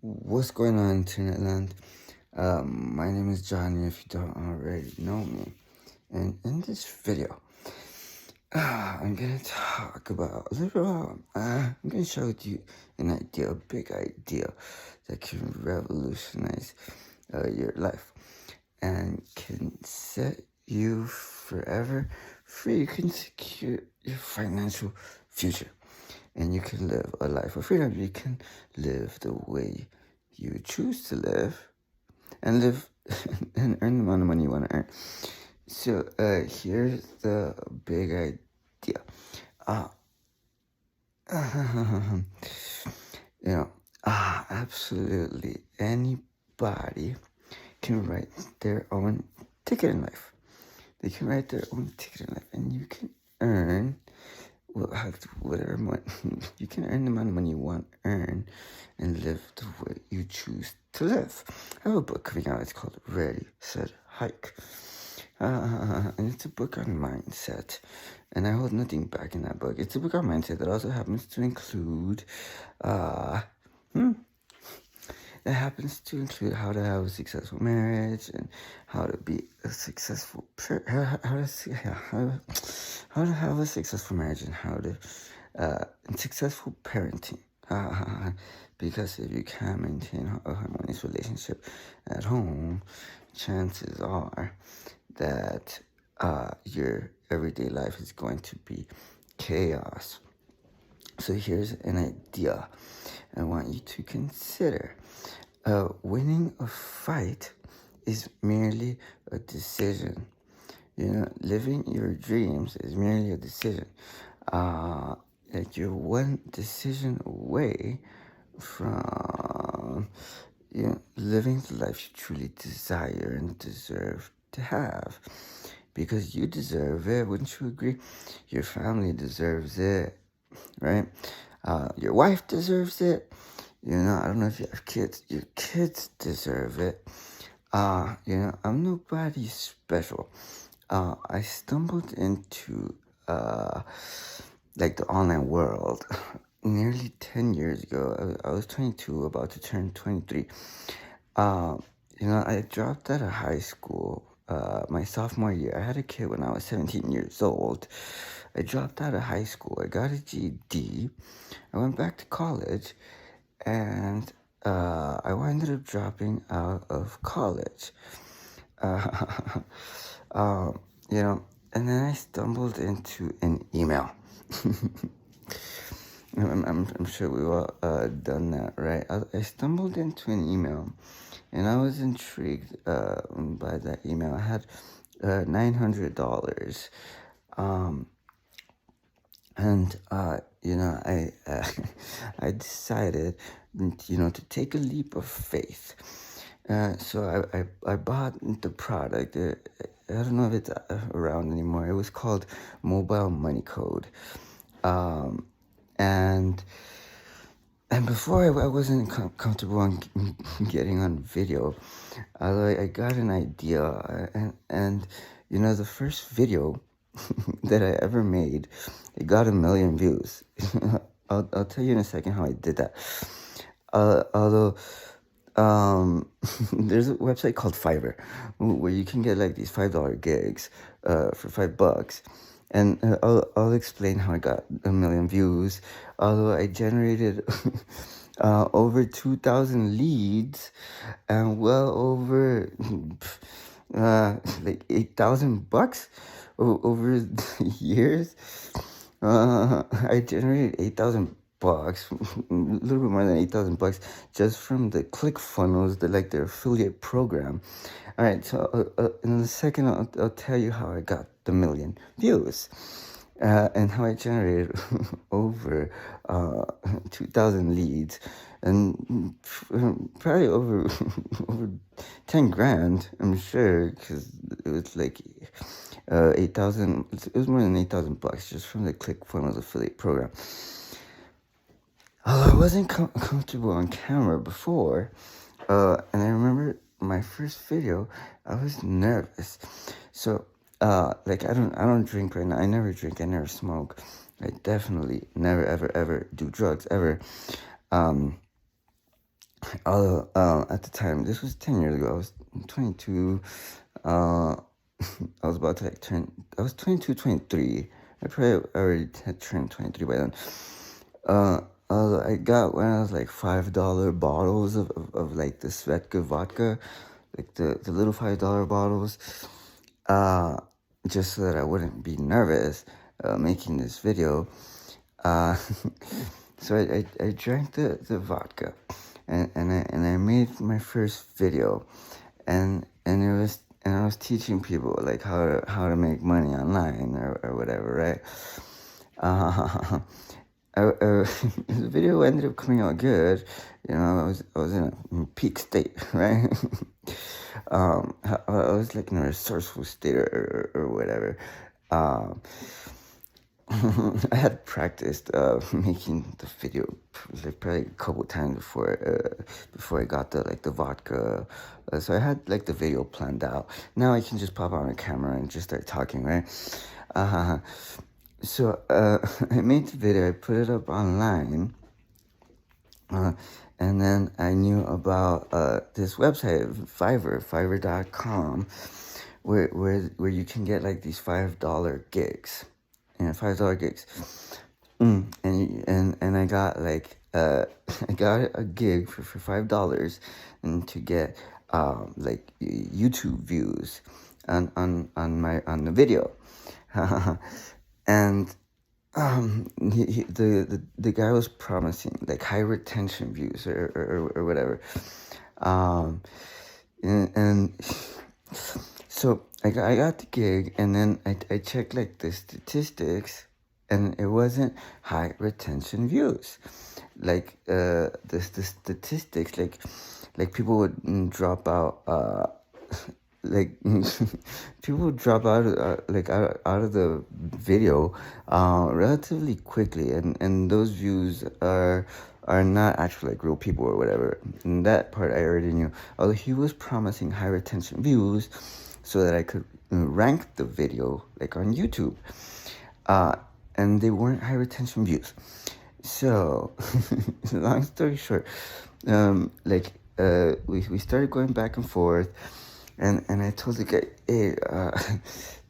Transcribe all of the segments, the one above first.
What's going on, Internet Land? My name is Johnny, if you don't already know me. And in this video, I'm going to talk about I'm going to share with you an idea, a big idea that can revolutionize your life and can set you forever free. You can secure your financial future and you can live a life of freedom. You can live the way you choose to live and live and earn the amount of money you want to earn. So here's the big idea. Uh, you know, absolutely anybody can write their own ticket in life. They can write their own ticket in life, and you can earn whatever money you can earn the amount of money you want to earn and live the way you choose to live. I have a book coming out. It's called Ready, Set, Hike. And it's a book on mindset. And I hold nothing back in that book. It's a book on mindset that also happens to include how to have a successful marriage and how to be a successful how to have a successful marriage and how to and successful parenting. Because if you can't maintain a harmonious relationship at home, chances are that your everyday life is going to be chaos. So here's an idea I want you to consider. Winning a fight is merely a decision. Living your dreams is merely a decision. Like you're one decision away from living the life you truly desire and deserve to have. Because you deserve it, wouldn't you agree? Your family deserves it, right? Your wife deserves it. I don't know if you have kids. Your kids deserve it. I'm nobody special. I stumbled into the online world nearly 10 years ago. I was 22, about to turn 23. I dropped out of high school my sophomore year. I had a kid when I was 17 years old. I dropped out of high school. I got a GED. I went back to college, and I ended up dropping out of college. And then I stumbled into an email. I'm sure we've all done that, right? I stumbled into an email, and I was intrigued by that email. I had $900, and I decided, to take a leap of faith. So I bought the product. I don't know if it's around anymore. It was called Mobile Money Code. And before I wasn't comfortable on getting on video, I got an idea, and the first video that I ever made, it got 1 million views. I'll tell you in a second how I did that. Although there's a website called Fiverr where you can get like these $5 gigs for $5. And I'll explain how I got 1 million views. Although I generated over 2,000 leads and well over like $8,000 over years. I generated $8,000, a little bit more than $8,000 just from the ClickFunnels, their affiliate program. All right, so in a second, I'll tell you how I got the 1 million views. And how I generated over 2,000 leads and probably over 10 grand, I'm sure, because it was like 8,000. It was more than $8,000 just from the ClickFunnels affiliate program. I wasn't comfortable on camera before, and I remember my first video, I was nervous. So I don't drink right now. I never drink. I never smoke. I definitely never ever do drugs ever. although at the time, this was 10 years ago, I was 22. uh I was about to like I was 22, 23. I probably already had turned 23 by then. uh I got when I was like $5 bottles of like the Svedka vodka, like the little $5 bottles, uh just so that I wouldn't be nervous making this video. uh so I drank the vodka, and I made my first video, and I was teaching people like how to make money online or whatever, right? uh, the video ended up coming out good. You know, I was in a peak state, right? I was like in a resourceful state or whatever. Um, I had practiced making the video like probably a couple times before I got the vodka. So I had like the video planned out. Now I can just pop on a camera and just start talking, right? Uh, so I made the video, I put it up online, and then I knew about this website, Fiverr.com, where you can get like these $5 gigs. $5 gigs. And I got like I got a gig for $5, and to get like YouTube views on the video. And the guy was promising like high retention views or whatever. And so I got the gig, and then I checked like the statistics, and it wasn't high retention views. Like the statistics, like people would drop out, like people would drop out like out of the video relatively quickly, and those views are not actually like real people or whatever. And that part I already knew. Although he was promising high retention views so that I could rank the video like on YouTube, and they weren't high retention views. So long story short, like we started going back and forth, and I told the guy, hey,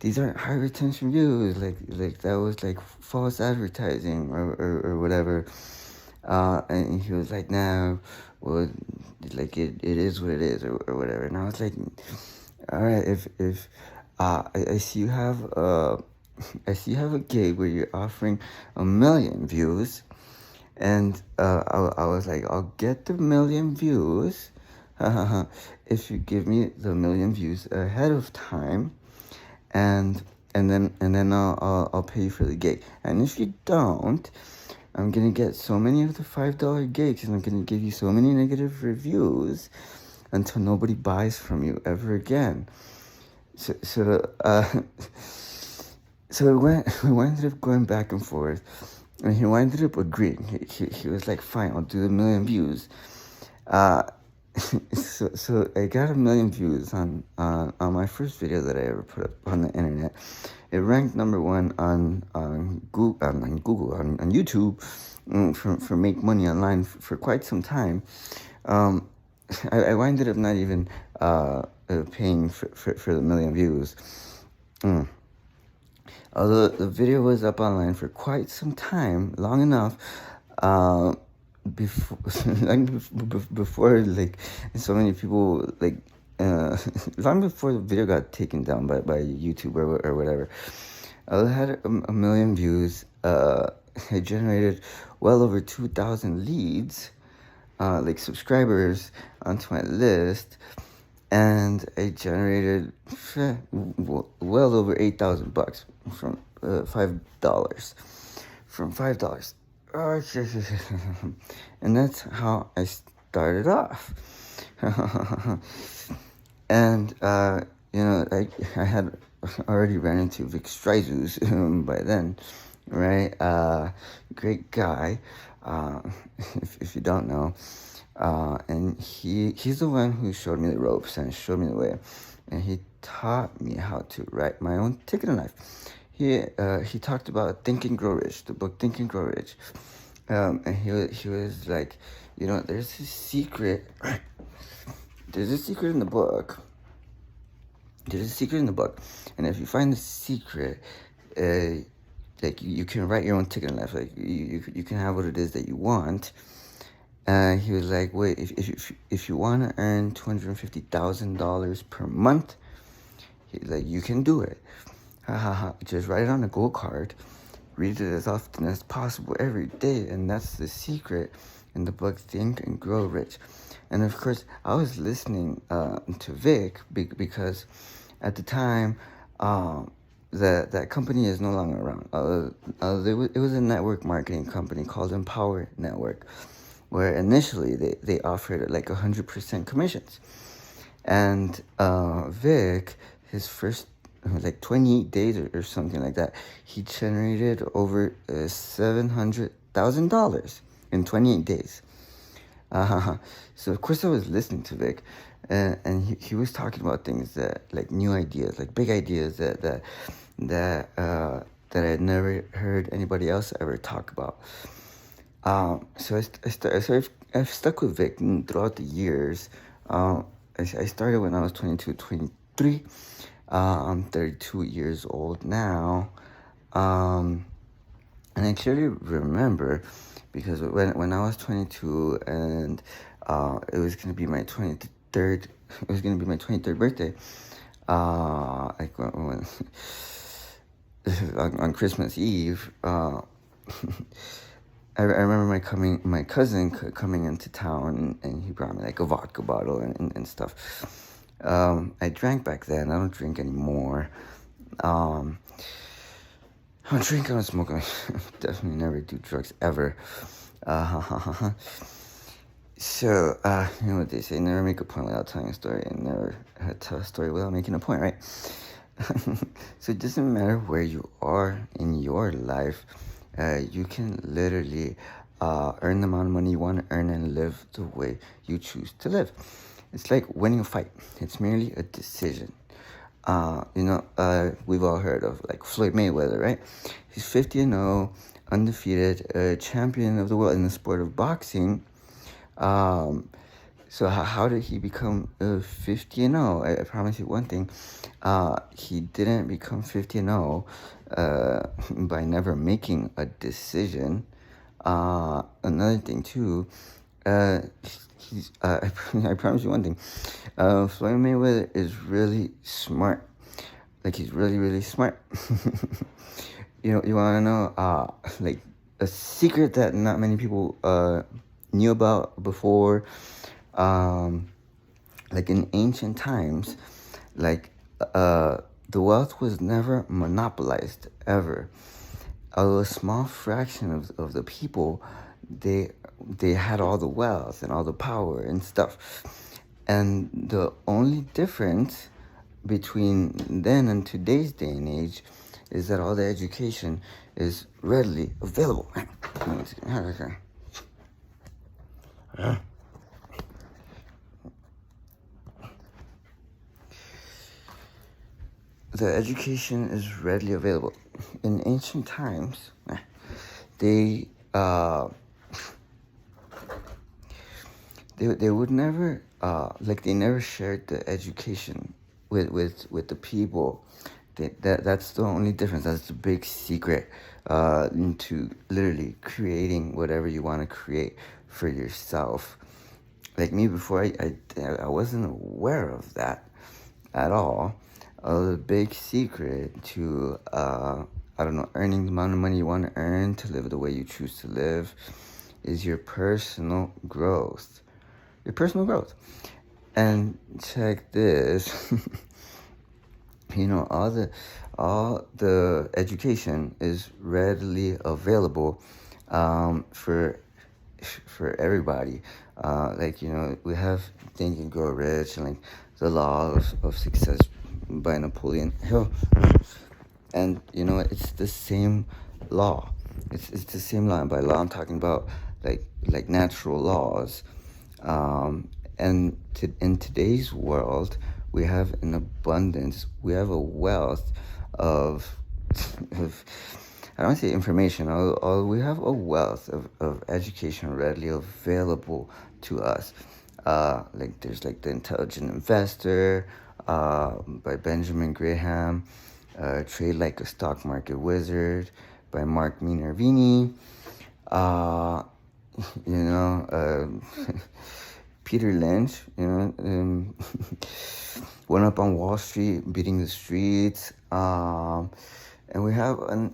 these aren't high retention views, like that was like false advertising or whatever. And he was like, no, well, like it is what it is or whatever. And I was like, all right, if I see you have a gig where you're offering 1 million views, and I was like, I'll get the 1 million views if you give me the 1 million views ahead of time, and then I'll pay you for the gig. And if you don't, I'm gonna get so many of the $5 gigs, and I'm gonna give you so many negative reviews until nobody buys from you ever again. So so we ended up going back and forth, and he ended up agreeing. He was like, fine, I'll do the 1 million views. So I got 1 million views on my first video that I ever put up on the internet. It ranked #1 on Google on YouTube for make money online for quite some time. I ended up not even paying for the 1 million views. Although the video was up online for quite some time, long enough, before before like so many people like long before the video got taken down by YouTube or whatever. I had 1 million views. I generated well over 2,000 leads, like subscribers onto my list, and I generated well over $8,000 from $5. From $5. And that's how I started off. And you know, I had already ran into Vic Strizuz by then, right? Great guy, if you don't know. And he's the one who showed me the ropes and showed me the way, and he taught me how to write my own ticket in life. He talked about Think and Grow Rich, the book Think and Grow Rich, and he was like, there's a secret. There's a secret in the book. There's a secret in the book, and if you find the secret, like you can write your own ticket in life. Like you can have what it is that you want. He was like, wait, if you want to earn $250,000 per month, you can do it. Ha ha ha. Just write it on a gold card. Read it as often as possible every day, and that's the secret in the book Think and Grow Rich. And of course, I was listening to Vic because at the time, that company is no longer around. It was a network marketing company called Empower Network, where initially they offered like 100% commissions. And Vic, his first like 28 days or something like that, he generated over $700,000 in 28 days. So of course I was listening to Vic, and he was talking about things that, like, new ideas, like big ideas that I had never heard anybody else ever talk about. So I've stuck with Vic throughout the years. I started when I was 22, 23. I'm 32 years old now. And I clearly remember, because when I was 22 and it was going to be my 23rd birthday, like when on Christmas Eve, I remember my cousin coming into town, and he brought me like a vodka bottle and stuff. I drank back then. I don't drink anymore. I don't drink, I don't smoke. I definitely never do drugs ever. So, you know what they say, never make a point without telling a story, and never tell a story without making a point, right? So it doesn't matter where you are in your life. You can literally earn the amount of money you want to earn and live the way you choose to live. It's like winning a fight. It's merely a decision. We've all heard of like Floyd Mayweather, right? He's 50-0, undefeated, champion of the world in the sport of boxing. So how did he become 50-0? I promise you one thing. He didn't become 50-0 by never making a decision. Another thing too, I promise you one thing. Floyd Mayweather is really smart. Like, he's really, really smart. You want to know, like, a secret that not many people knew about before. Like, in ancient times, like, the wealth was never monopolized, ever. A small fraction of the people, they had all the wealth and all the power and stuff. And the only difference between then and today's day and age is that all the education is readily available. The education is readily available. In ancient times, they would never they never shared the education with the people. That's the only difference. That's the big secret into literally creating whatever you want to create for yourself. Like me, before I wasn't aware of that at all. The big secret to earning the amount of money you want to earn to live the way you choose to live is your personal growth. Your personal growth. And check this. All the education is readily available for everybody. We have Think and Grow Rich, and like the Law of Success by Napoleon Hill. And it's the same law. It's the same law. And by law, I'm talking about like natural laws. And in today's world, we have an abundance. We have a wealth of I don't say information. We have a wealth of education readily available to us. Like there's like The Intelligent Investor by Benjamin Graham, Trade Like a Stock Market Wizard by Mark Minervini. Uh, you know, Peter Lynch, One Up on Wall Street, Beating the Streets, and we have a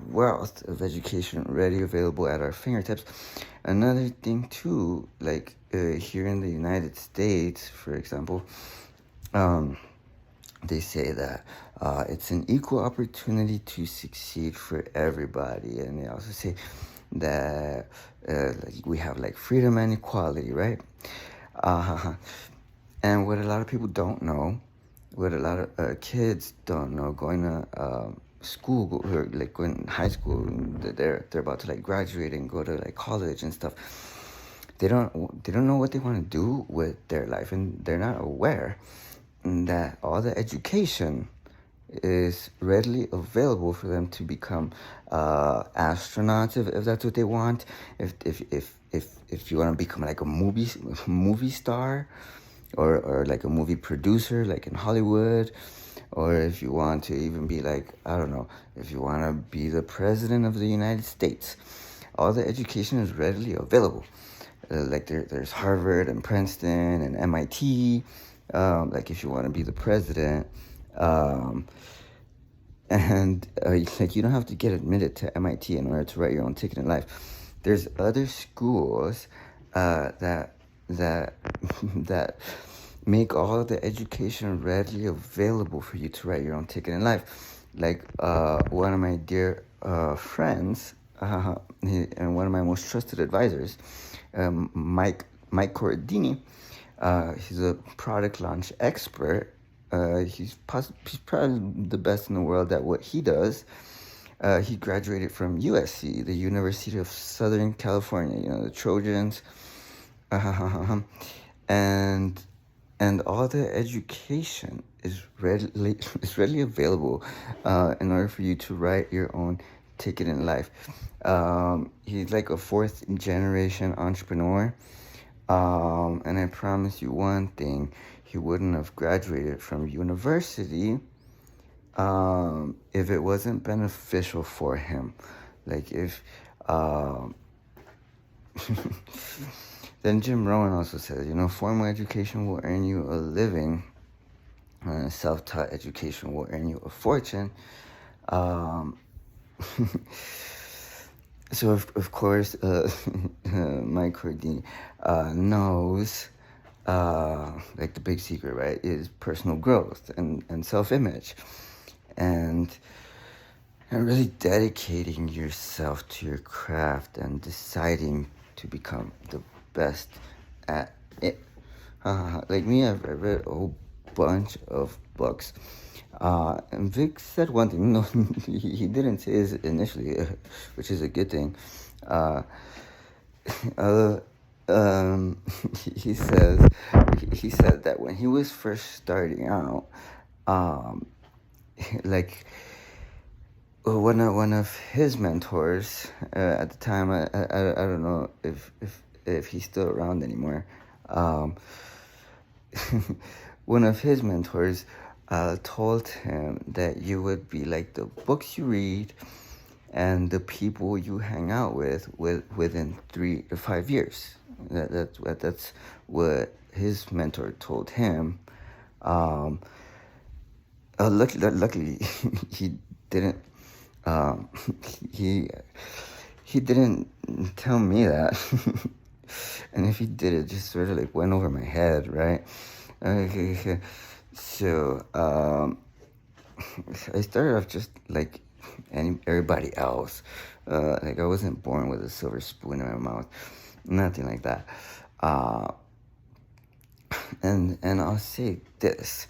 wealth of education ready available at our fingertips. Another thing too, like here in the United States, for example, they say that it's an equal opportunity to succeed for everybody, and they also say that like we have like freedom and equality, right? And what a lot of people don't know, what a lot of kids don't know, going to school, or like going to high school, they're about to like graduate and go to like college and stuff. They don't know what they want to do with their life, and they're not aware that all the education is readily available for them to become astronauts if that's what they want. If you want to become like a movie star, or like a movie producer, like in Hollywood, or if you want to even be like, I don't know, if you want to be the president of the United States, all the education is readily available. Like there's Harvard and Princeton and MIT. Like if you want to be the president, and like you don't have to get admitted to MIT in order to write your own ticket in life. There's other schools that that make all the education readily available for you to write your own ticket in life. Like one of my dear friends, and one of my most trusted advisors, Mike Corradini. He's a product launch expert. He's probably the best in the world at what he does. He graduated from USC, the University of Southern California, the Trojans. And all the education is readily available in order for you to write your own ticket in life. He's like a fourth generation entrepreneur. And I promise you one thing, he wouldn't have graduated from university if it wasn't beneficial for him. Like if then Jim Rohn also says, formal education will earn you a living, self-taught education will earn you a fortune. So of course, Mike Corradini knows, like the big secret, right, is personal growth and self-image, and really dedicating yourself to your craft and deciding to become the best at it. Like me, I've read a whole bunch of books. And Vic said one thing. No, he didn't say this initially, which is a good thing. He said that when he was first starting out, like one of his mentors at the time, I don't know if he's still around anymore. One of his mentors told him that you would be like the books you read and the people you hang out with within 3 to 5 years. That's what his mentor told him. Luckily, he didn't. He didn't tell me that. And if he did, it just sort of like went over my head, right? Okay. So I started off just like everybody else. Like I wasn't born with a silver spoon in my mouth, nothing like that. And I'll say this: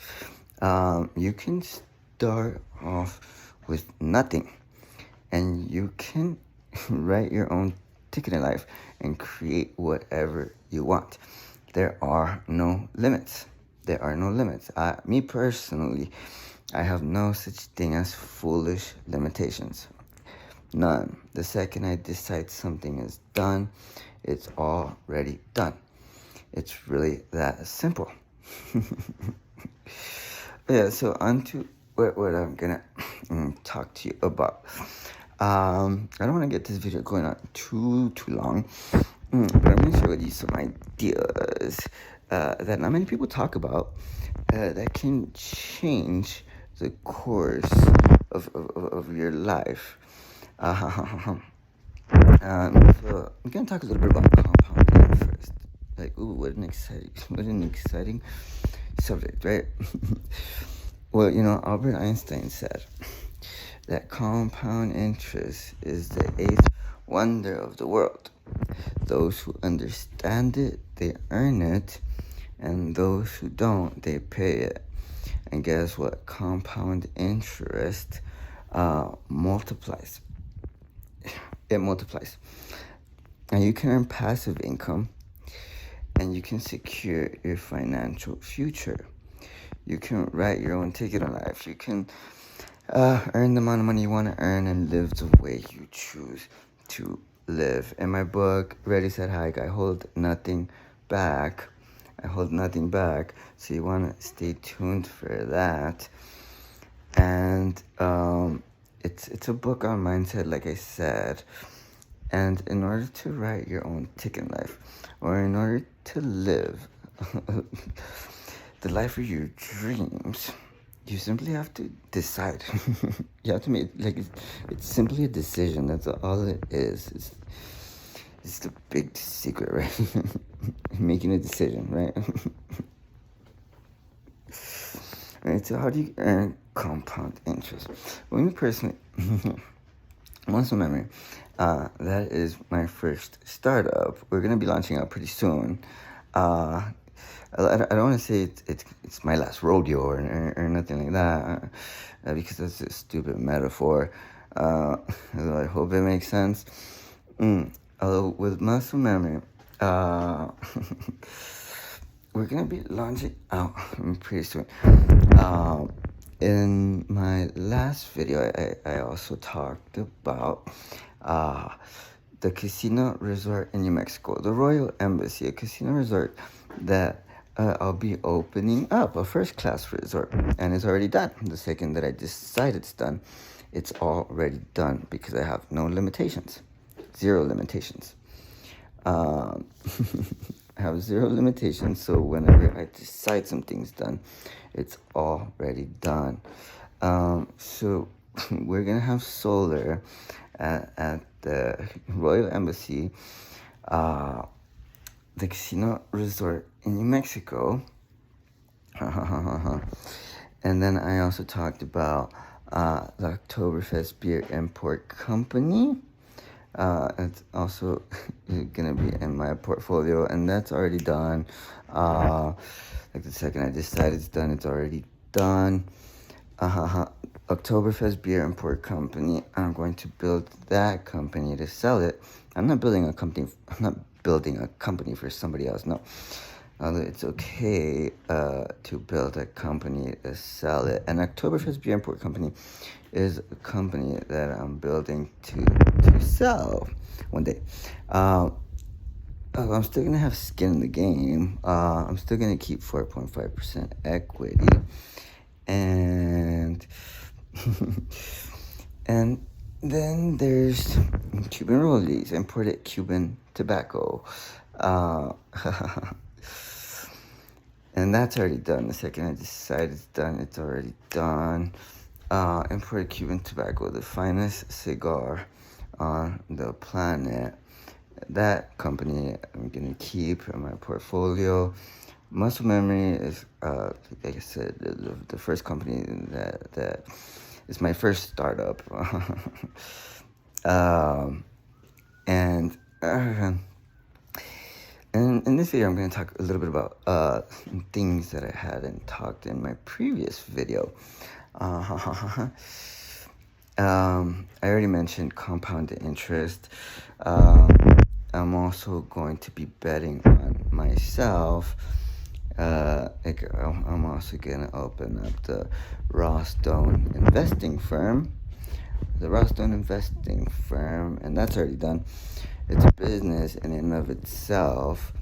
you can start off with nothing, and you can write your own ticket in life and create whatever you want. There are no limits. Me personally, I have no such thing as foolish limitations. None. The second I decide something is done, it's already done. It's really that simple. Yeah, so on to what I'm gonna talk to you about. I don't want to get this video going on too long, but I'm gonna share with you some ideas that not many people talk about that can change the course of your life. So I'm gonna talk a little bit about compound interest. Like, ooh, what an exciting subject, right? Well, Albert Einstein said that compound interest is the eighth wonder of the world. Those who understand it, they earn it, and those who don't, they pay it. And guess what? Compound interest multiplies. It multiplies. And you can earn passive income, and you can secure your financial future. You can write your own ticket in life. You can earn the amount of money you want to earn and live the way you choose to live. In my book, Ready, Set, Hike, I hold nothing back. So you want to stay tuned for that. And it's a book on mindset, like I said. And in order to write your own ticket in life, or in order to live the life of your dreams, you simply have to decide. You have to make, it's simply a decision. That's all it is. It's the big secret, right? Making a decision, right? Right, so how do you earn compound interest? Well, me personally, muscle memory, that is my first startup. We're gonna be launching out pretty soon. I don't want to say it's my last rodeo or nothing like that, because that's a stupid metaphor. I hope it makes sense. Although with muscle memory, we're gonna be launching out pretty soon. In my last video, I also talked about the casino resort in New Mexico, the Royal Embassy, a casino resort that I'll be opening up, a first-class resort, and it's already done. The second that I decide it's done, it's already done because I have no limitations, 0 limitations. I have 0 limitations, so whenever I decide something's done, it's already done. So we're gonna have solar at the Royal Embassy, the casino resort in New Mexico. And then I also talked about the Oktoberfest Beer Import Company. It's also gonna be in my portfolio, and that's already done. Like the second I decide it's done, it's already done. Oktoberfest Beer Import Company. I'm going to build that company to sell it. I'm not building a company for somebody else. No. It's okay to build a company to sell it. And Oktoberfest Beer Import Company is a company that I'm building to sell one day. I'm still going to have skin in the game. I'm still going to keep 4.5% equity. And and then there's Cuban rollies, imported Cuban tobacco. And that's already done. The second I decide it's done, it's already done. Imported Cuban tobacco, the finest cigar on the planet. That company I'm gonna keep in my portfolio. Muscle Memory is, like I said, the first company that is my first startup. And in this video, I'm going to talk a little bit about things that I hadn't talked in my previous video. I already mentioned compound interest. I'm also going to be betting on myself. I'm also gonna open up the Raw Stone Investing Firm. The Raw Stone Investing Firm, and that's already done. It's a business in and of itself,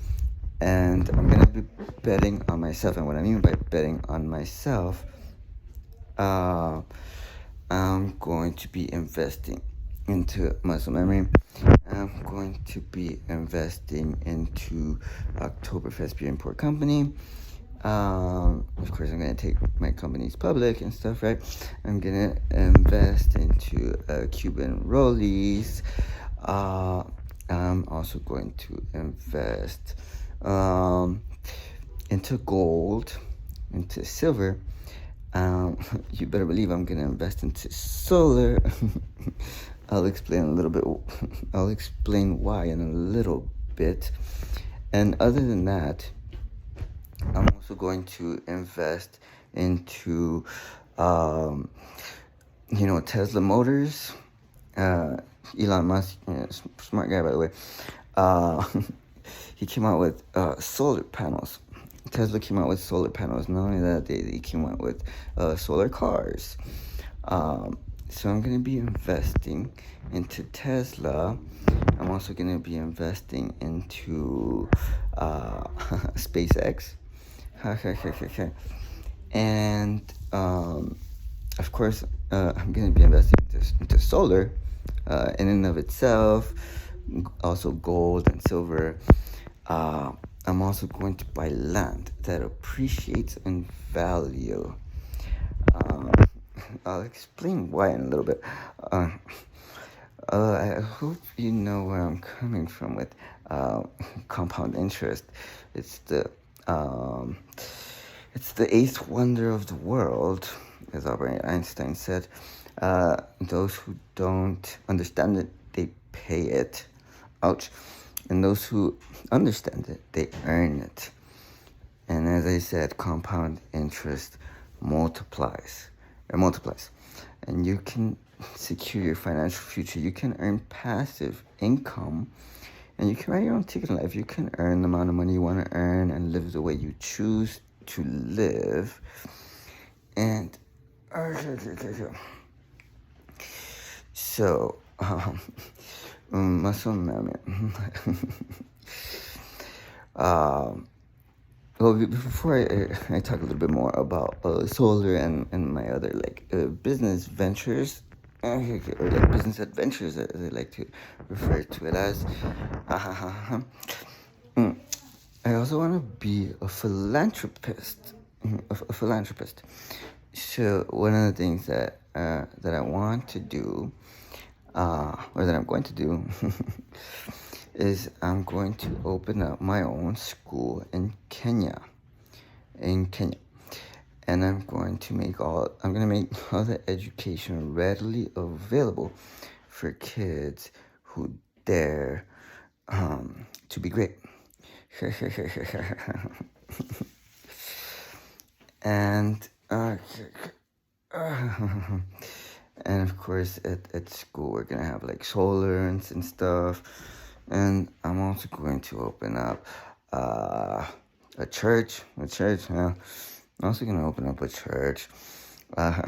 and I'm gonna be betting on myself. And what I mean by betting on myself, I'm going to be investing into muscle memory. I'm going to be investing into Oktoberfest Beer Import Company. Of course, I'm gonna take my companies public and stuff, right? I'm gonna invest into Cuban Rollies. I'm also going to invest into gold, into silver. You better believe I'm gonna invest into solar. I'll explain a little bit. I'll explain why in a little bit. And other than that, I'm also going to invest into, Tesla Motors. Elon Musk, smart guy by the way. He came out with solar panels. Tesla came out with solar panels. Not only that, they came out with solar cars. So I'm going to be investing into Tesla. I'm also going to be investing into SpaceX. And of course, I'm going to be investing into solar in and of itself, also gold and silver. I'm also going to buy land that appreciates in value. I'll explain why in a little bit. I hope you know where I'm coming from with compound interest. It's the eighth wonder of the world, as Albert Einstein said. Those who don't understand it, they pay it. Ouch. And those who understand it, they earn it. And as I said, compound interest multiplies. It multiplies. And you can secure your financial future. You can earn passive income. And you can write your own ticket in life. You can earn the amount of money you want to earn and live the way you choose to live. And so, muscle memory. Well, before I talk a little bit more about solar and my other business ventures, or business adventures, as I like to refer to it as. I also want to be a philanthropist. A philanthropist. So one of the things that I want to do, or that I'm going to do, is I'm going to open up my own school in Kenya. And I'm going to make all the education readily available for kids who dare to be great. And and of course at school we're gonna have solar and stuff. And I'm also going to open up a church. Yeah. I'm also going to open up a church. And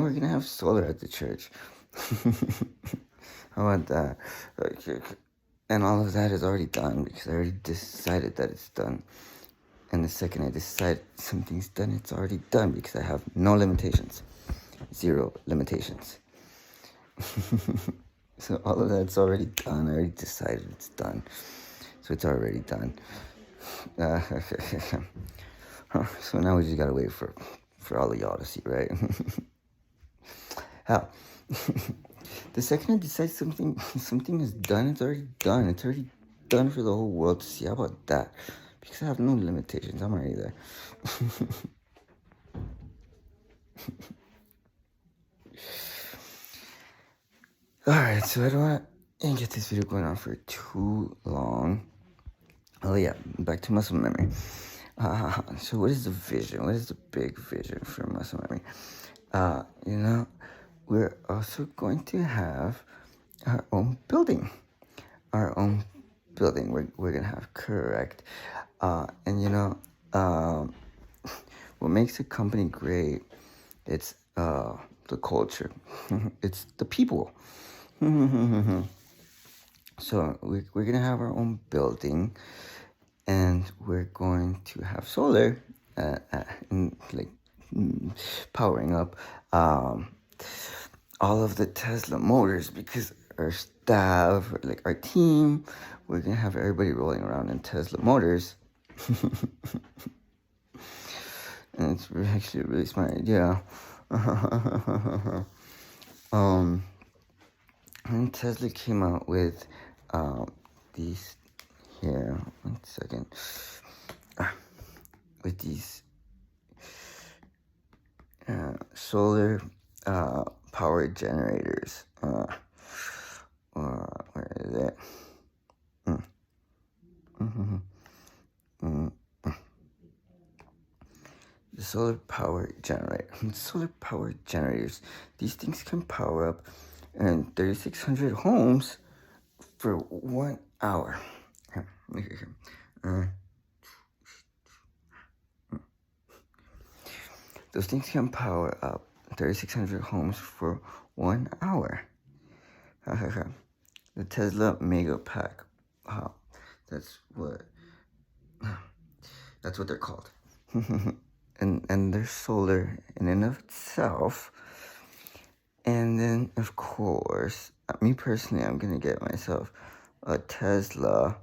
we're going to have solar at the church. How about that? And all of that is already done because I already decided that it's done. And the second I decide something's done, it's already done because I have no limitations. 0 limitations. So all of that's already done. I already decided it's done. So it's already done. So now we just gotta wait for all of y'all to see, right? How? The second I decide something is done, it's already done. It's already done for the whole world to see. How about that? Because I have no limitations. I'm already there. Alright, so I don't want to get this video going on for too long. Oh yeah, back to muscle memory. So what is the vision? What is the big vision for muscle memory? We're also going to have our own building. Our own building we're gonna have, correct. And you know, what makes a company great, it's the culture. It's the people. So we're gonna have our own building, and we're going to have solar, like powering up all of the Tesla motors, because our staff, like our team, we're gonna have everybody rolling around in Tesla motors. And it's actually a really smart idea. And Tesla came out with these here. 1 second. With these solar power generators. Where is it? The solar power generators. These things can power up 3,600 homes for 1 hour. Those things can power up 3,600 homes for 1 hour. The Tesla Mega Pack. Wow, that's what they're called. and they're solar in and of itself. And then, of course, me personally, I'm gonna get myself a Tesla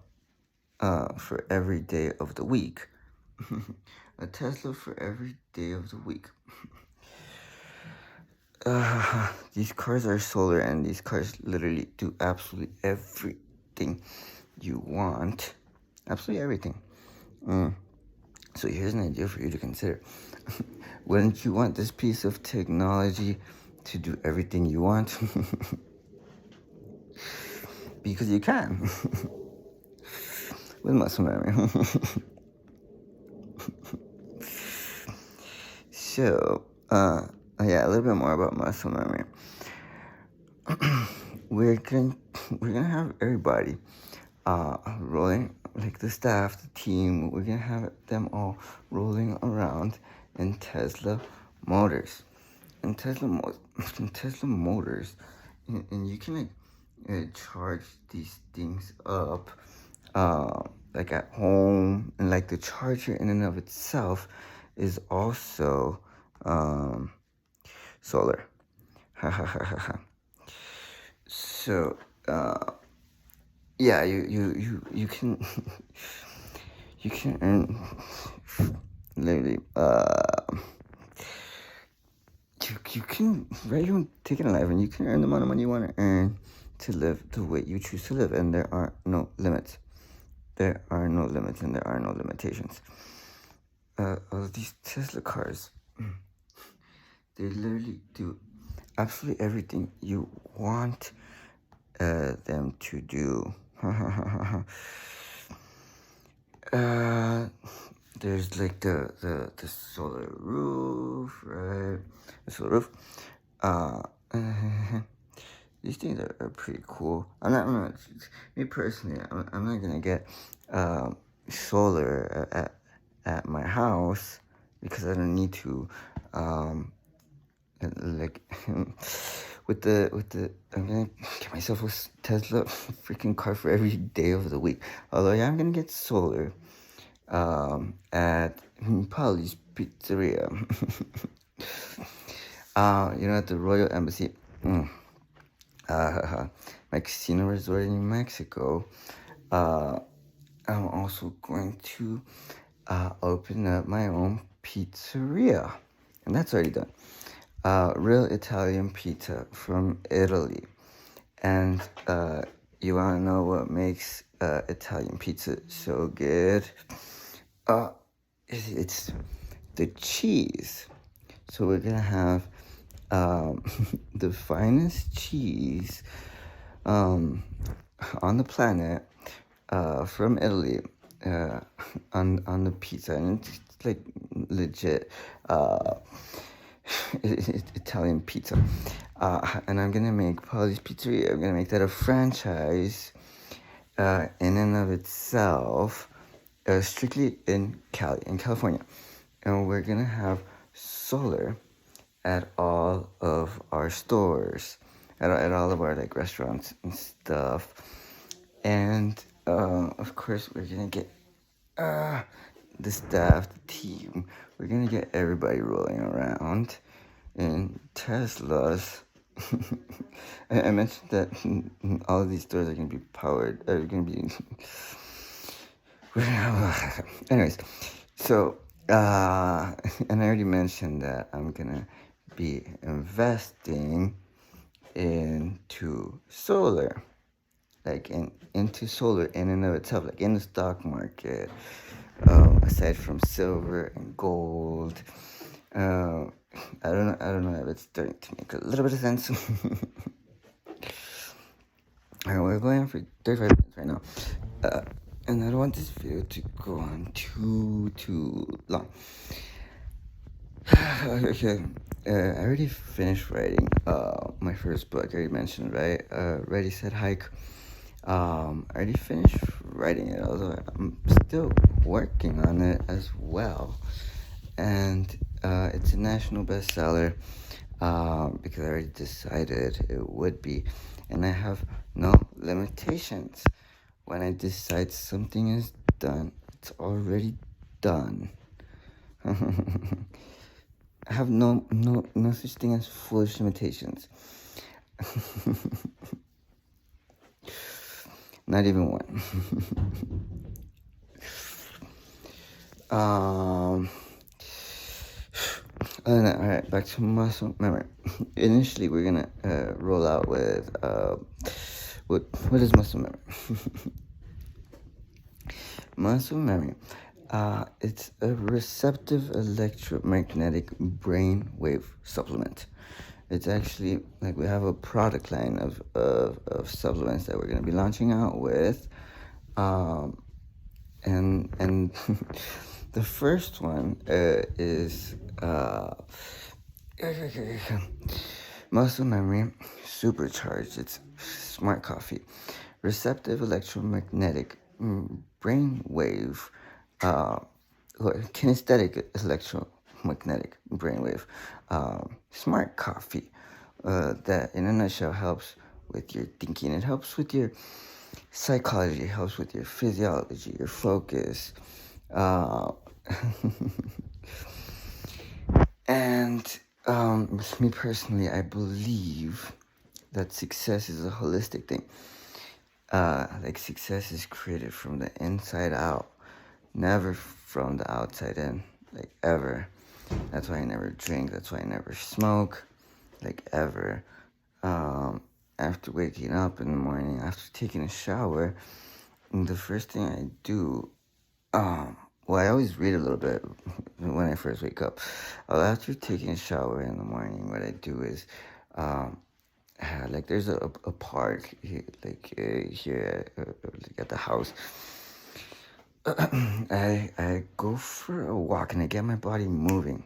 for every day of the week. A Tesla for every day of the week. These cars are solar, and these cars literally do absolutely everything you want. Absolutely everything. So here's an idea for you to consider. Wouldn't you want this piece of technology to do everything you want? Because you can. With muscle memory. So, yeah, a little bit more about muscle memory. We're gonna have everybody rolling, like the staff, the team. We're gonna have them all rolling around in Tesla motors. And Tesla motors, and you can like charge these things up, like at home, and like the charger in and of itself is also solar. So yeah, you can you can earn literally you can write your own ticket in life, and you can earn the amount of money you want to earn to live the way you choose to live, and there are no limits. There are no limits, and there are no limitations. All these Tesla cars, they literally do absolutely everything you want them to do. There's like the solar roof, right? The solar roof. These things are pretty cool. Me personally, I'm not gonna get solar at my house, because I don't need to. Like with the I'm gonna get myself a Tesla freaking car for every day of the week. Although yeah, I'm gonna get solar at Pauli's Pizzeria. At the Royal Embassy, my casino resort in Mexico. I'm also going to open up my own pizzeria, and that's already done. Real Italian pizza from Italy. And you wanna know what makes Italian pizza so good? It's the cheese. So we're gonna have the finest cheese on the planet from Italy on the pizza, and it's like legit Italian pizza. And I'm gonna make Pauli's Pizzeria. I'm gonna make that a franchise, in and of itself, strictly in California. And we're gonna have solar at all of our stores, at all of our like restaurants and stuff. And of course, we're gonna get the staff, the team. We're gonna get everybody rolling around in Teslas. I mentioned that all of these stores are gonna be powered. Are gonna be. Anyways, so and I already mentioned that I'm gonna be investing into solar, like into solar in and of itself, like in the stock market. Aside from silver and gold, I don't know if it's starting to make a little bit of sense. Alright, we're going on for 35 minutes right now, and I don't want this video to go on too long. Okay, I already finished writing my first book. I already mentioned, right? Ready, Set, Hike. I already finished writing it, although I'm still working on it as well. And it's a national bestseller because I already decided it would be. And I have no limitations. When I decide something is done, it's already done. I have no such thing as foolish limitations. Not even one. Alright, back to muscle memory. Initially, we're gonna roll out with what is muscle memory? Muscle memory. It's a receptive electromagnetic brainwave supplement. It's actually like we have a product line of supplements that we're gonna be launching out with, and the first one is muscle memory supercharged. It's smart coffee, receptive electromagnetic brainwave, kinesthetic electromagnetic brainwave, smart coffee. That in a nutshell helps with your thinking. It helps with your psychology. It helps with your physiology, your focus. And with me personally, I believe that success is a holistic thing. Like success is created from the inside out, never from the outside in, like ever. That's why I never drink. That's why I never smoke, like ever. After waking up in the morning, after taking a shower, the first thing I do, well, I always read a little bit when I first wake up. After taking a shower in the morning, what I do is, like there's a park here, here like at the house. I go for a walk and I get my body moving.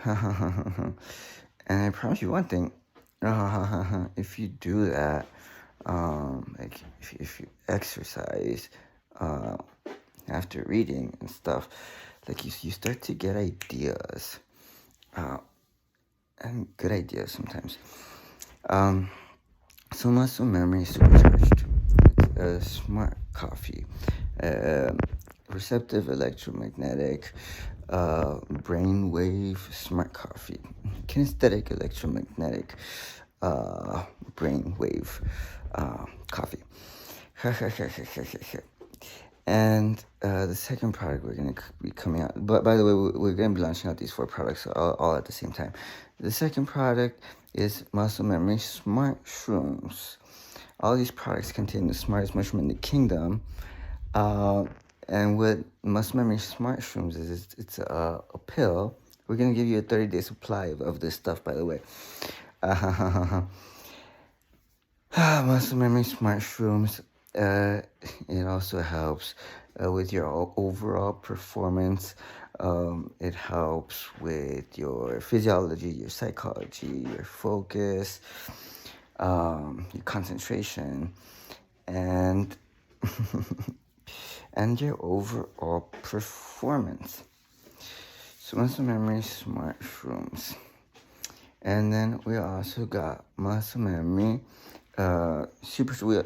And I promise you one thing, if you do that, like if you exercise after reading and stuff, like you start to get ideas, and good ideas sometimes. So muscle memory supercharged. It's a smart coffee, receptive electromagnetic brainwave smart coffee, kinesthetic electromagnetic brainwave coffee. And the second product we're going to be coming out, but by the way, we're going to be launching out these 4 products all at the same time. The second product is Muscle Memory Smart Shrooms. All these products contain the smartest mushroom in the kingdom. And what Muscle Memory Smart Shrooms is, it's a pill. We're going to give you a 30-day supply of this stuff, by the way. Muscle Memory Smart Shrooms. It also helps with your overall performance. It helps with your physiology, your psychology, your focus, your concentration, and and your overall performance. So muscle memory, smart shrooms. And then we also got muscle memory, super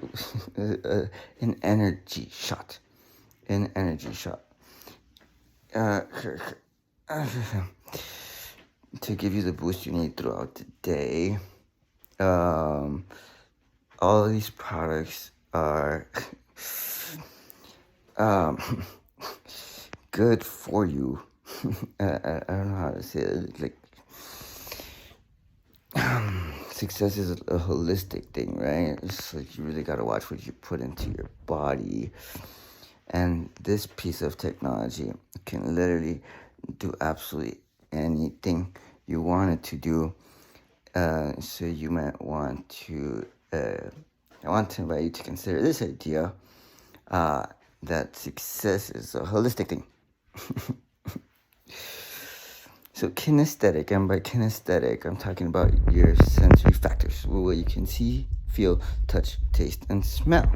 an energy shot. An energy shot. To give you the boost you need throughout the day. All of these products are good for you. I don't know how to say it. Like, success is a holistic thing, right? It's like you really got to watch what you put into your body. And this piece of technology can literally do absolutely anything you want it to do. So you might want to, I want to invite you to consider this idea, that success is a holistic thing. So kinesthetic, and by kinesthetic, I'm talking about your sensory factors, what you can see, feel, touch, taste, and smell.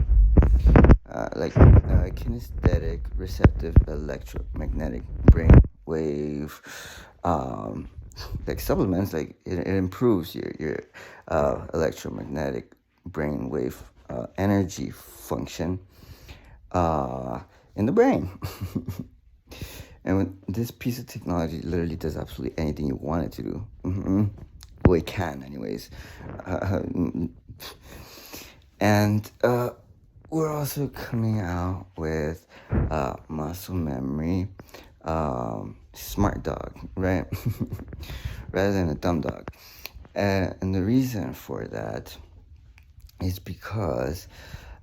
Kinesthetic, receptive, electromagnetic brain wave, like supplements, like it improves your electromagnetic brain wave energy function in the brain. And when this piece of technology literally does absolutely anything you want it to do. Well, it can, anyways. And we're also coming out with muscle memory, smart dog, right? Rather than a dumb dog. And the reason for that is because,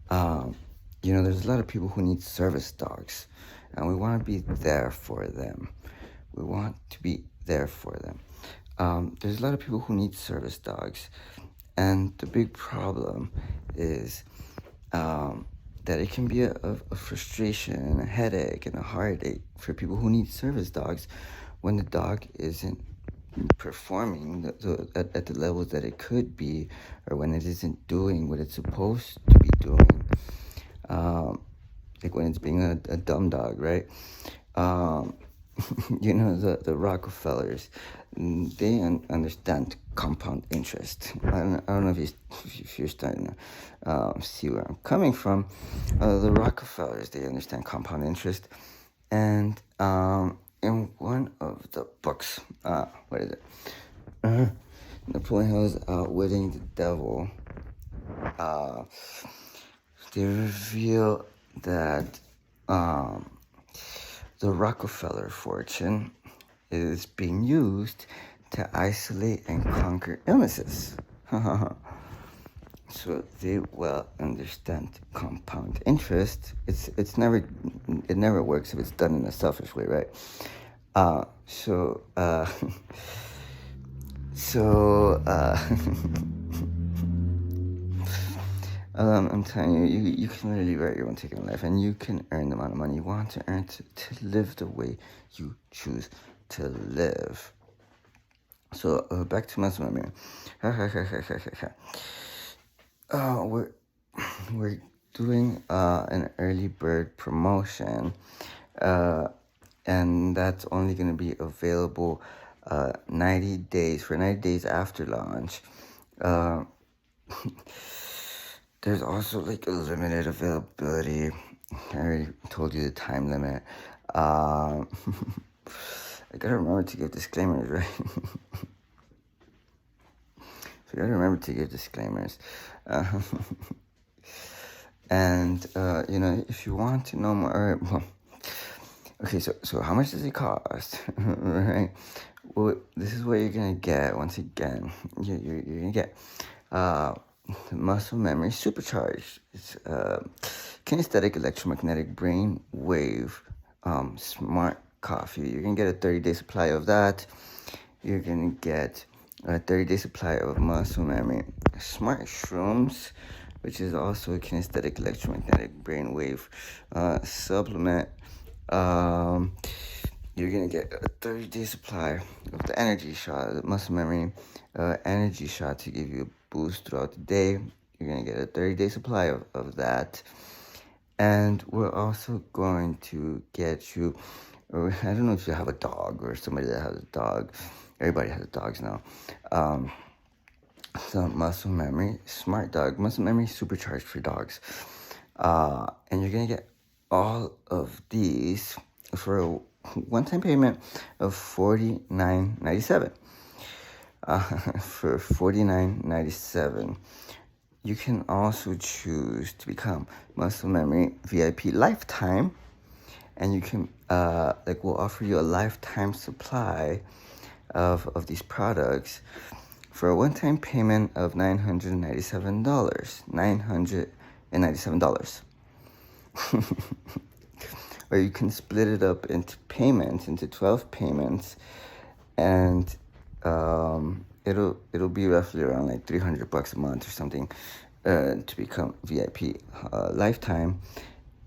there's a lot of people who need service dogs. And we want to be there for them. We want to be there for them. There's a lot of people who need service dogs. And the big problem is that it can be a frustration and a headache and a heartache for people who need service dogs when the dog isn't performing at the levels that it could be, or when it isn't doing what it's supposed to be doing. Like when it's being a dumb dog, right? The Rockefellers, they understand compound interest. I don't know if you're starting to see where I'm coming from. The Rockefellers, they understand compound interest. And in one of the books, what is it? Napoleon Hill's Outwitting the Devil, they reveal that the Rockefeller fortune is being used to isolate and conquer illnesses. So they well understand compound interest. It never works if it's done in a selfish way, right? I'm telling you, you can literally write your own ticket in life, and you can earn the amount of money you want to earn to live the way you choose to live. So back to muscle memory. We're doing an early bird promotion, and that's only going to be available 90 days after launch. There's also like a limited availability. I already told you the time limit. I gotta remember to give disclaimers, right? So you gotta remember to give disclaimers. And if you want to know more, well, okay, so how much does it cost? Right? Well, this is what you're gonna get. Once again, you're gonna get muscle memory supercharged. It's kinesthetic electromagnetic brain wave smart coffee. You're gonna get a 30-day supply of that. You're gonna get a 30-day supply of muscle memory smart shrooms, which is also a kinesthetic electromagnetic brain wave supplement. You're gonna get a 30-day supply of the energy shot, the muscle memory energy shot to give you a boost throughout the day. You're gonna get a 30-day supply of that. And we're also going to get you, or I don't know if you have a dog or somebody that has a dog. Everybody has dogs now. Some muscle memory, smart dog, muscle memory supercharged for dogs. And you're going to get all of these for a one-time payment of $49.97. For $49.97. You can also choose to become Muscle Memory VIP Lifetime, and you can we'll offer you a lifetime supply of these products for a one-time payment of $997. $997. Or you can split it up into payments, into 12 payments, and it'll be roughly around like $300 a month or something to become VIP lifetime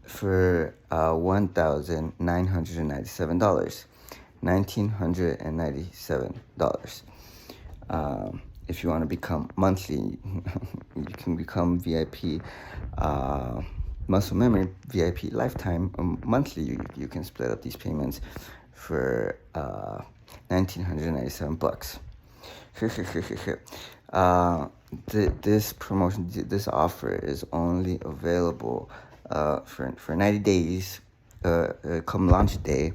for $1,997. $1,997. If you want to become monthly, you can become VIP Muscle Memory VIP Lifetime monthly. You can split up these payments for $1,997. This promotion, this offer is only available for 90 days. Come launch day,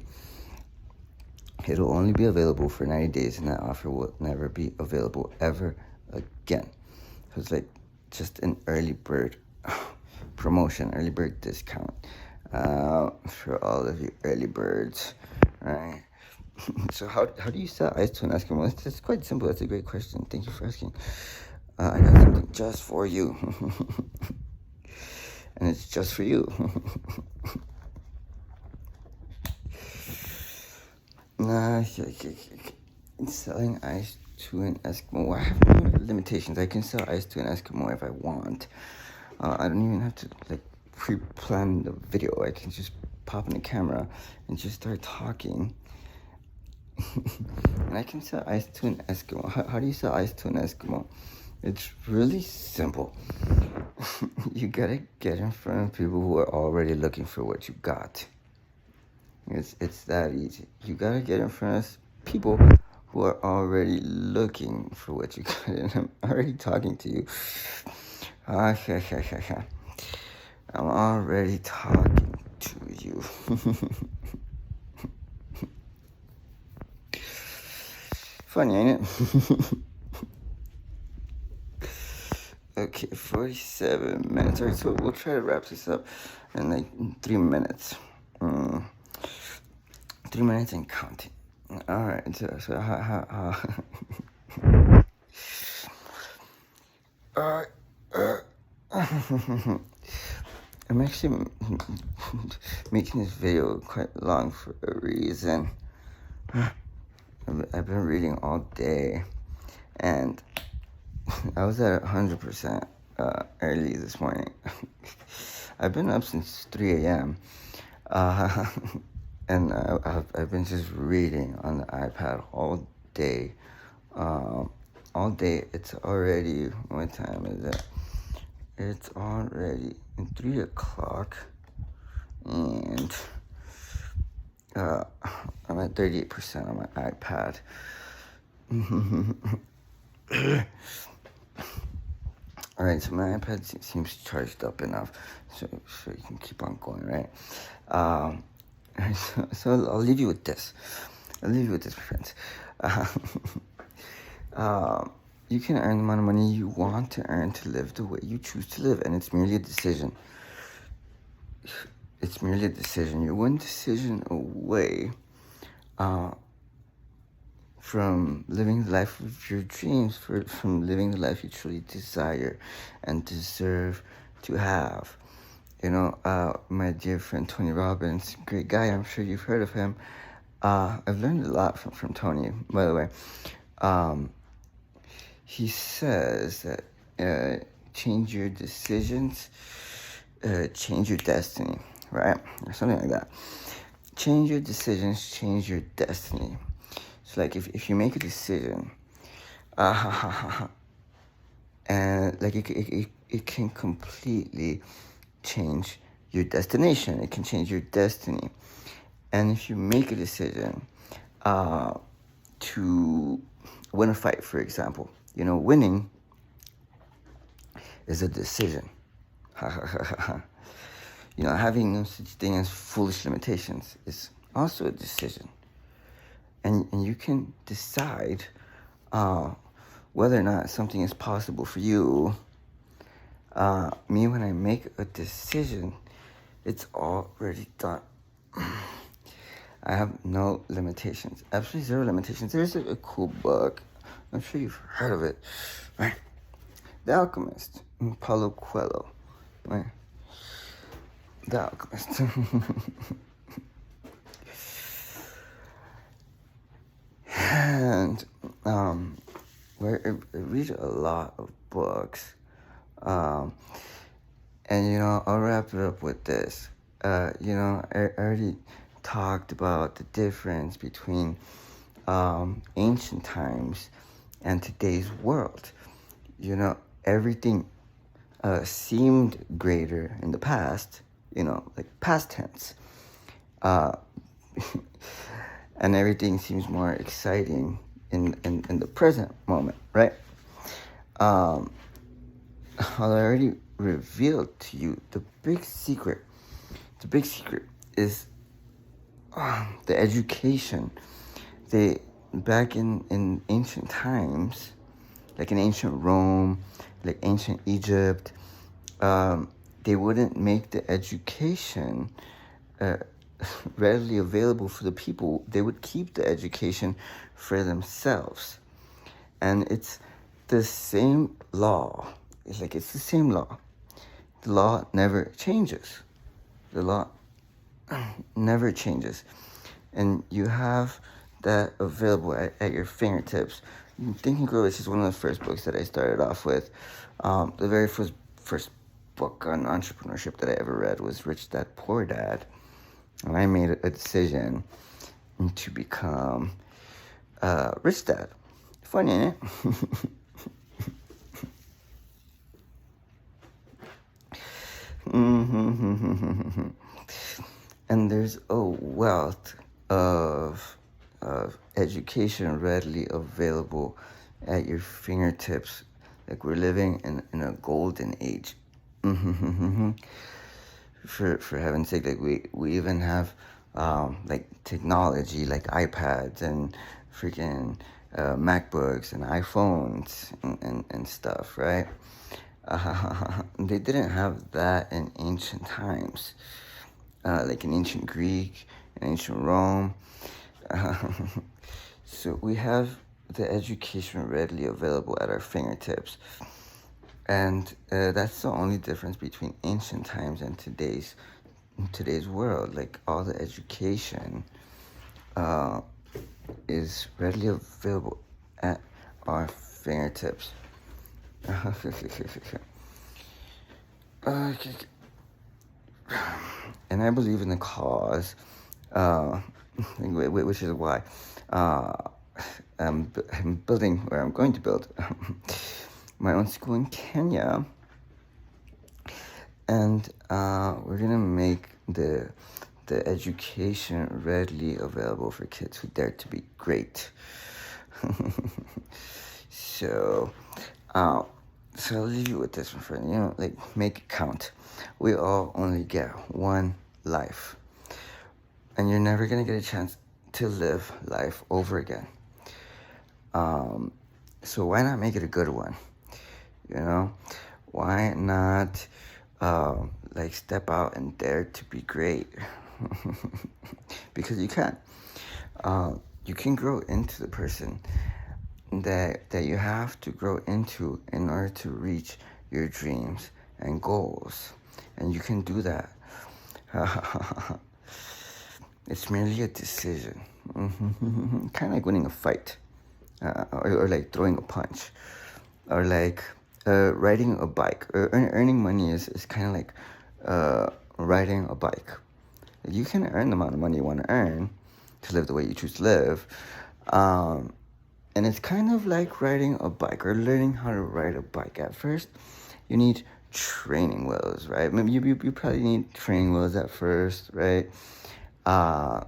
it'll only be available for 90 days, and that offer will never be available ever again. So it's like just an early bird promotion, early bird discount for all of you early birds, right? So how do you sell ice to an Eskimo? It's quite simple. That's a great question. Thank you for asking. I got something just for you. And it's just for you. Selling ice to an Eskimo. I have no limitations. I can sell ice to an Eskimo if I want. I don't even have to pre-plan the video. I can just pop in the camera and just start talking. And I can sell ice to an Eskimo. How do you sell ice to an Eskimo? It's really simple. You gotta get in front of people who are already looking for what you got. It's that easy. You gotta get in front of people who are already looking for what you got. And I'm already talking to you. I'm already talking to you. Funny, ain't it? Okay, 47 minutes. All right, so we'll try to wrap this up in like 3 minutes. 3 minutes and counting. All right, so how I'm actually making this video quite long for a reason. I've been reading all day, and I was at 100% early this morning. I've been up since 3 a.m. And I've been just reading on the iPad all day. All day. It's already, what time is it? It's already 3 o'clock, and I'm at 38% on my iPad. All right, so my iPad seems charged up enough, so you can keep on going, right? So I'll leave you with this. My friends. You can earn the amount of money you want to earn to live the way you choose to live, and it's merely a decision. You're one decision away from living the life of your dreams, from living the life you truly desire and deserve to have. You know, my dear friend Tony Robbins, great guy, I'm sure you've heard of him. I've learned a lot from Tony, by the way. He says that change your decisions, change your destiny, right? Or something like that. Change your decisions, change your destiny. So like if you make a decision, and like it can completely change your destination. It can change your destiny. And if you make a decision to win a fight, for example, winning is a decision. Having no such thing as foolish limitations is also a decision. And you can decide whether or not something is possible for you. Me, when I make a decision, it's already done. I have no limitations. Absolutely zero limitations. There's a cool book. I'm sure you've heard of it. Right? The Alchemist. Paulo Coelho. Right? The Alchemist. And where I read a lot of books. And I'll wrap it up with this. I already talked about the difference between ancient times and today's world. Everything seemed greater in the past, like past tense. And everything seems more exciting in the present moment, right? I'll already revealed to you the big secret. The big secret is the education. Back in ancient times, like in ancient Rome, like ancient Egypt, they wouldn't make the education readily available for the people. They would keep the education for themselves. And it's the same law. It's the same law. The law never changes. The law never changes. And you have that available at your fingertips. Think and Grow Rich is one of the first books that I started off with. The very first book on entrepreneurship that I ever read was Rich Dad Poor Dad. And I made a decision to become Rich Dad. Funny, ain't it? And there's a wealth of education readily available at your fingertips. Like we're living in a golden age. For heaven's sake, like we even have like technology like iPads and freaking MacBooks and iPhones and stuff, right? They didn't have that in ancient times, like in ancient Greek and ancient Rome. So we have the education readily available at our fingertips. And that's the only difference between ancient times and today's world. Like all the education is readily available at our fingertips. And I believe in the cause, which is why I'm building, or I'm going to build, my own school in Kenya. And we're gonna make the education readily available for kids who dare to be great. So I'll leave you with this one, friend. Make it count. We all only get one life, and you're never gonna get a chance to live life over again. So why not make it a good one? Why not step out and dare to be great? Because you can. You can grow into the person that you have to grow into in order to reach your dreams and goals. And you can do that. It's merely a decision. Kind of like winning a fight. Or like throwing a punch. Or like riding a bike. Earning money is kind of like riding a bike. You can earn the amount of money you want to earn to live the way you choose to live. And it's kind of like riding a bike or learning how to ride a bike. At first, you need training wheels, right? Maybe you probably need training wheels at first, right? But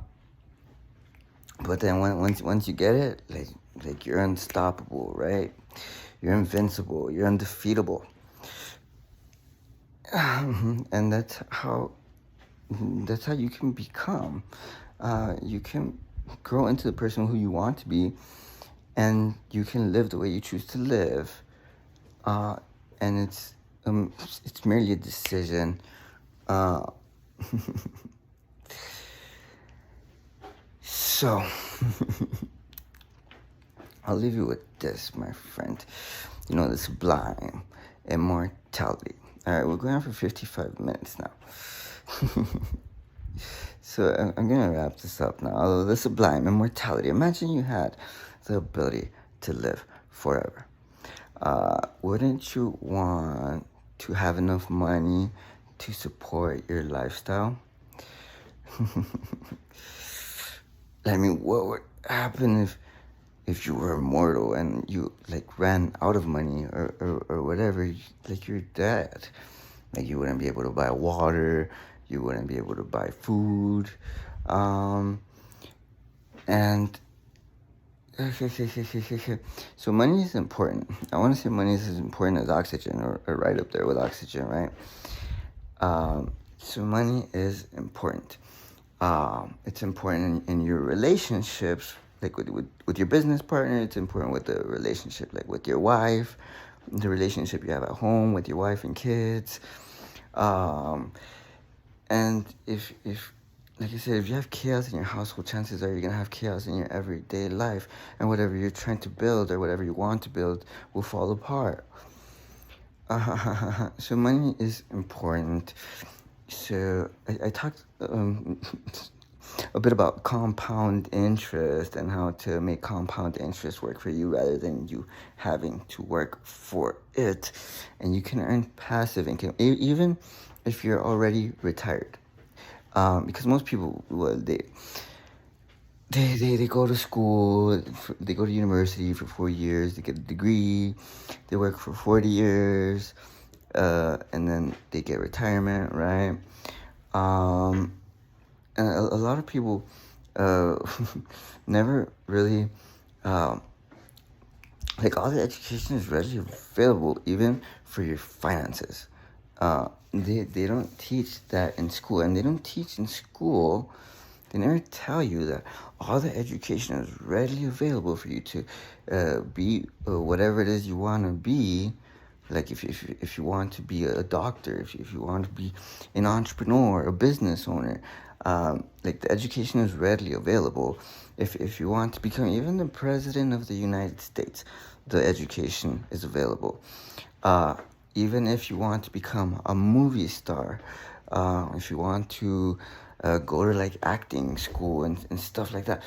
then once you get it, like you're unstoppable, right? You're invincible. You're undefeatable. And that's how you can become. You can grow into the person who you want to be, and you can live the way you choose to live. And it's merely a decision. So I'll leave you with this, my friend. The sublime immortality. All right, we're going on for 55 minutes now. So I'm going to wrap this up now. Although the sublime immortality, imagine you had the ability to live forever. Wouldn't you want to have enough money to support your lifestyle? I mean, what would happen if you were immortal and you ran out of money or whatever? Like, you're dead. Like, you wouldn't be able to buy water, you wouldn't be able to buy food, and so money is important. I want to say money is as important as oxygen, or right up there with oxygen, right? So money is important. It's important in your relationships, like with your business partner. It's important with the relationship, like with your wife, the relationship you have at home with your wife and kids. And if like I said, if you have chaos in your household, chances are you're going to have chaos in your everyday life, and whatever you're trying to build or whatever you want to build will fall apart. So money is important. So I talked a bit about compound interest and how to make compound interest work for you rather than you having to work for it. And you can earn passive income even if you're already retired. Because most people, well, they go to school, they go to university for 4 years, they get a degree, they work for 40 years, and then they get retirement, right? And a lot of people never really, all the education is readily available, even for your finances. They don't teach that in school, and they don't teach in school. They never tell you that all the education is readily available for you to be whatever it is you want to be. Like if you want to be a doctor, if you want to be an entrepreneur, a business owner, the education is readily available. If you want to become even the president of the United States, the education is available. Even if you want to become a movie star, if you want to go to acting school and stuff like that,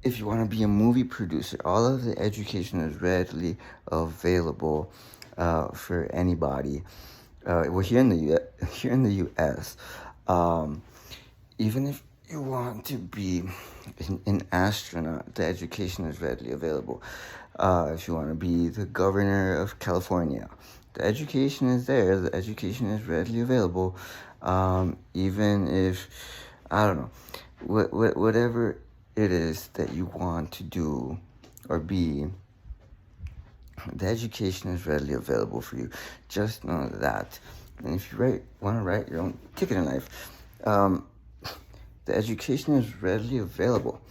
if you want to be a movie producer, all of the education is readily available for anybody. Well, here in the U.S., even if you want to be an astronaut, the education is readily available. If you want to be the governor of California, the education is there. The education is readily available. Even if, I don't know, whatever it is that you want to do or be, the education is readily available for you. Just know that. And if you want to write your own ticket in life, the education is readily available.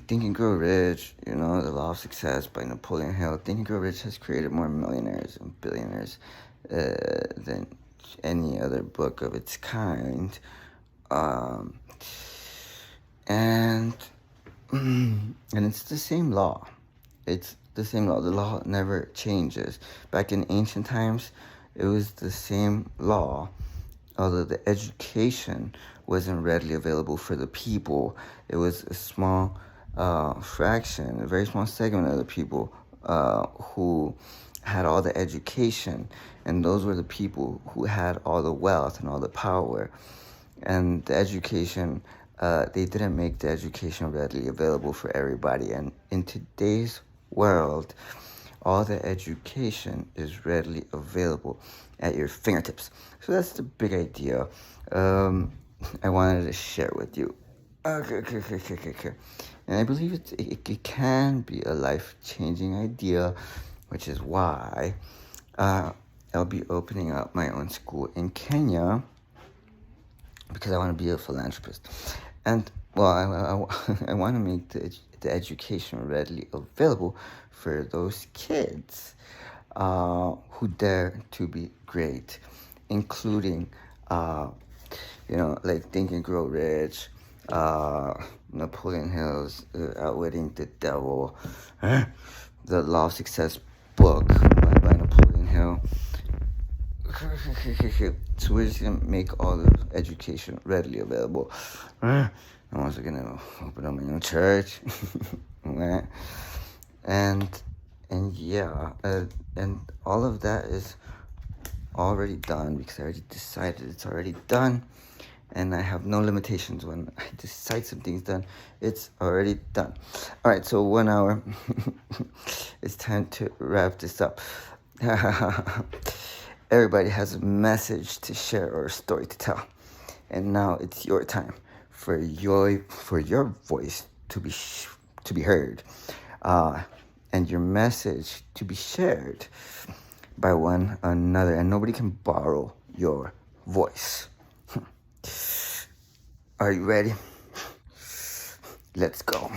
Think and Grow Rich, The Law of Success by Napoleon Hill. Think and Grow Rich has created more millionaires and billionaires than any other book of its kind. And it's the same law. It's the same law. The law never changes. Back in ancient times, it was the same law, although the education wasn't readily available for the people. It was a small fraction, a very small segment of the people who had all the education, and those were the people who had all the wealth and all the power. And the education, they didn't make the education readily available for everybody. And in today's world, all the education is readily available at your fingertips. So that's the big idea I wanted to share with you. Okay. And I believe it can be a life-changing idea, which is why I'll be opening up my own school in Kenya because I want to be a philanthropist. And, well, I want to make the education readily available for those kids who dare to be great, including, like Think and Grow Rich, Napoleon Hill's Outwitting the Devil, the Law of Success book by Napoleon Hill. So we're just gonna make all the education readily available. I'm also gonna open up my own church, and yeah, and all of that is already done because I already decided it's already done, and I have no limitations when I decide something's done. It's already done. All right, so 1 hour. It's time to wrap this up. Everybody has a message to share or a story to tell, and now it's your time for your voice to be heard, and your message to be shared by one another, and nobody can borrow your voice. Are you ready? Let's go.